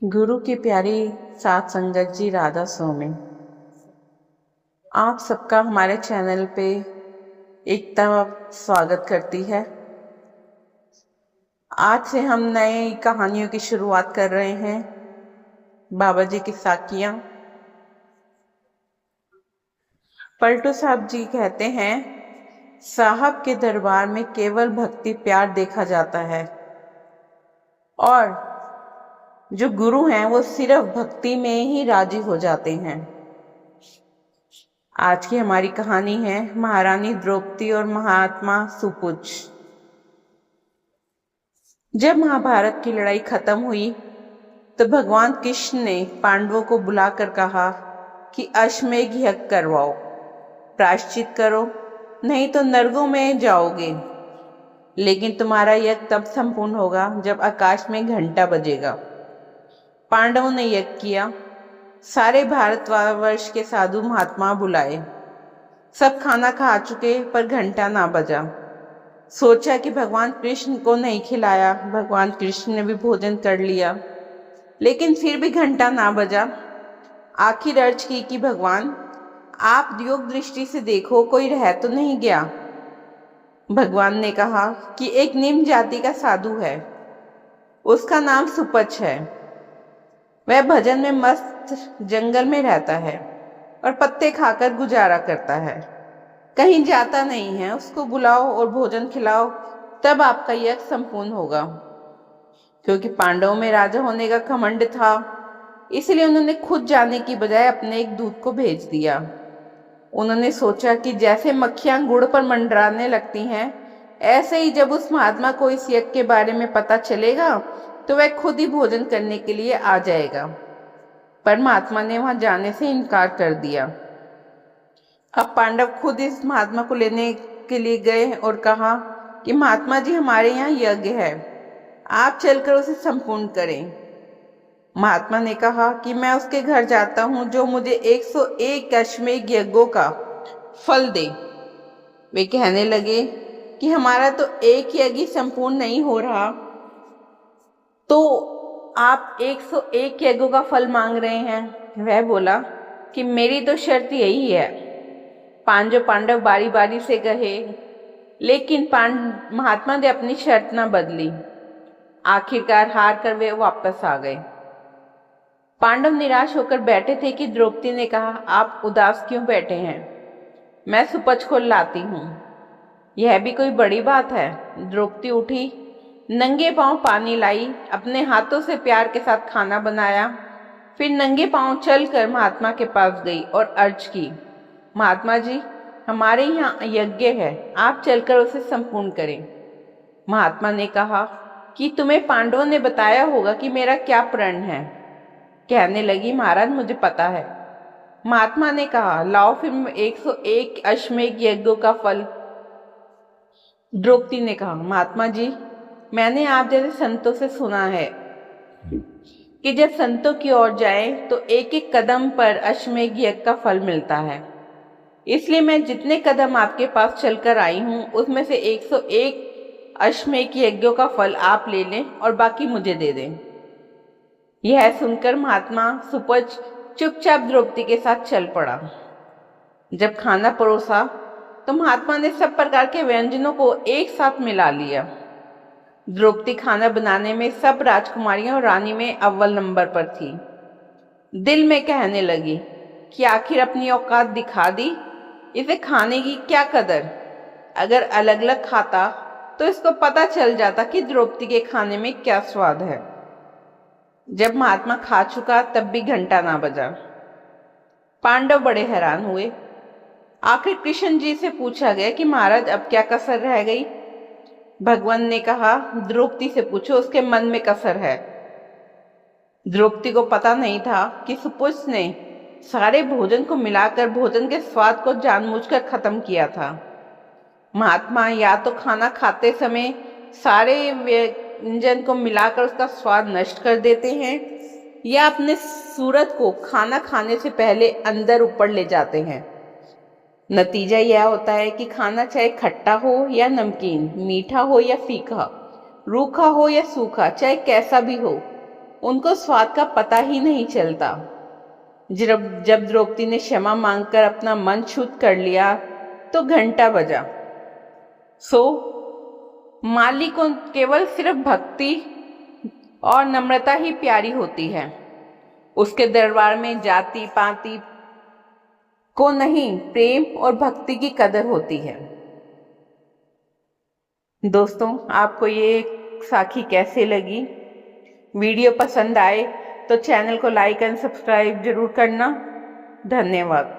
गुरु की प्यारी सात संगत जी, राधा स्वामी, आप सबका हमारे चैनल पे एकता स्वागत करती है। आज से हम नई कहानियों की शुरुआत कर रहे हैं। बाबा जी की साखियां। पलटू साहब जी कहते हैं, साहब के दरबार में केवल भक्ति प्यार देखा जाता है और जो गुरु हैं वो सिर्फ भक्ति में ही राजी हो जाते हैं। आज की हमारी कहानी है महारानी द्रौपदी और महात्मा सुपुच। जब महाभारत की लड़ाई खत्म हुई तो भगवान कृष्ण ने पांडवों को बुलाकर कहा कि अश्वमेध यज्ञ करवाओ, प्रायश्चित करो, नहीं तो नरकों में जाओगे। लेकिन तुम्हारा यज्ञ तब संपूर्ण होगा जब आकाश में घंटा बजेगा। पांडवों ने यज्ञ किया। सारे भारतवर्ष के साधु महात्मा बुलाए। सब खाना खा चुके पर घंटा ना बजा। सोचा कि भगवान कृष्ण को नहीं खिलाया। भगवान कृष्ण ने भी भोजन कर लिया, लेकिन फिर भी घंटा ना बजा। आखिर अर्ज की कि भगवान, आप योग दृष्टि से देखो, कोई रह तो नहीं गया। भगवान ने कहा कि एक निम्न जाति का साधु है, उसका नाम सुपच है। वह भजन में मस्त जंगल में रहता है और पत्ते खाकर गुजारा करता है, कहीं जाता नहीं है। उसको बुलाओ और भोजन खिलाओ, तब आपका यज्ञ संपूर्ण होगा। क्योंकि पांडवों में राजा होने का घमंड था, इसलिए उन्होंने खुद जाने की बजाय अपने एक दूत को भेज दिया। उन्होंने सोचा कि जैसे मक्खियां गुड़ पर मंडराने लगती हैं, ऐसे ही जब उस महात्मा को इस यज्ञ के बारे में पता चलेगा तो वह खुद ही भोजन करने के लिए आ जाएगा। पर महात्मा ने वहां जाने से इनकार कर दिया। अब पांडव खुद इस महात्मा को लेने के लिए गए और कहा कि महात्मा जी, हमारे यहाँ यज्ञ है, आप चलकर उसे संपूर्ण करें। महात्मा ने कहा कि मैं उसके घर जाता हूँ जो मुझे 101 अश्वमेध यज्ञों का फल दे। वे कहने लगे कि हमारा तो एक यज्ञ संपूर्ण नहीं हो रहा, तो आप 101 यज्ञों का फल मांग रहे हैं। वह बोला कि मेरी तो शर्त यही है। पांचों पांडव बारी बारी से कहे, लेकिन महात्मा ने अपनी शर्त न बदली। आखिरकार हार कर वे वापस आ गए। पांडव निराश होकर बैठे थे कि द्रौपदी ने कहा, आप उदास क्यों बैठे हैं? मैं सुपच को लाती हूँ। यह भी कोई बड़ी बात है। द्रौपदी उठी, नंगे पांव पानी लाई, अपने हाथों से प्यार के साथ खाना बनाया, फिर नंगे पांव चलकर महात्मा के पास गई और अर्ज की, महात्मा जी, हमारे यहाँ यज्ञ है, आप चलकर उसे संपूर्ण करें। महात्मा ने कहा कि तुम्हें पांडवों ने बताया होगा कि मेरा क्या प्रण है। कहने लगी, महाराज, मुझे पता है। महात्मा ने कहा, लाओ फिर 101 अश्वमेध यज्ञों का फल। द्रौपदी ने कहा, महात्मा जी, मैंने आप जैसे संतों से सुना है कि जब संतों की ओर जाए तो एक एक कदम पर अश्वमेध यज्ञ का फल मिलता है। इसलिए मैं जितने कदम आपके पास चलकर आई हूं, उसमें से 101 अश्वमेध यज्ञों का फल आप ले लें और बाकी मुझे दे दें। यह सुनकर महात्मा सुपच चुपचाप द्रौपदी के साथ चल पड़ा। जब खाना परोसा तो महात्मा ने सब प्रकार के व्यंजनों को एक साथ मिला लिया। द्रौपदी खाना बनाने में सब राजकुमारियों और रानी में अव्वल नंबर पर थी। दिल में कहने लगी कि आखिर अपनी औकात दिखा दी, इसे खाने की क्या कदर। अगर अलग अलग खाता तो इसको पता चल जाता कि द्रौपदी के खाने में क्या स्वाद है। जब महात्मा खा चुका तब भी घंटा ना बजा। पांडव बड़े हैरान हुए। आखिर कृष्ण जी से पूछा गया कि महाराज, अब क्या कसर रह गई? भगवान ने कहा, द्रौपदी से पूछो, उसके मन में कसर है। द्रौपदी को पता नहीं था कि सुपुच ने सारे भोजन को मिलाकर भोजन के स्वाद को जानबूझकर खत्म किया था। महात्मा या तो खाना खाते समय सारे व्यंजन को मिलाकर उसका स्वाद नष्ट कर देते हैं, या अपने सूरत को खाना खाने से पहले अंदर ऊपर ले जाते हैं। नतीजा यह होता है कि खाना चाहे खट्टा हो या नमकीन, मीठा हो या फीका, रूखा हो या सूखा, चाहे कैसा भी हो, उनको स्वाद का पता ही नहीं चलता। जब द्रौपदी ने क्षमा मांगकर अपना मन शुद्ध कर लिया तो घंटा बजा। माली को केवल सिर्फ भक्ति और नम्रता ही प्यारी होती है। उसके दरबार में जाति पाति को नहीं, प्रेम और भक्ति की कदर होती है। दोस्तों, आपको ये साखी कैसे लगी? वीडियो पसंद आए तो चैनल को लाइक एंड सब्सक्राइब जरूर करना। धन्यवाद।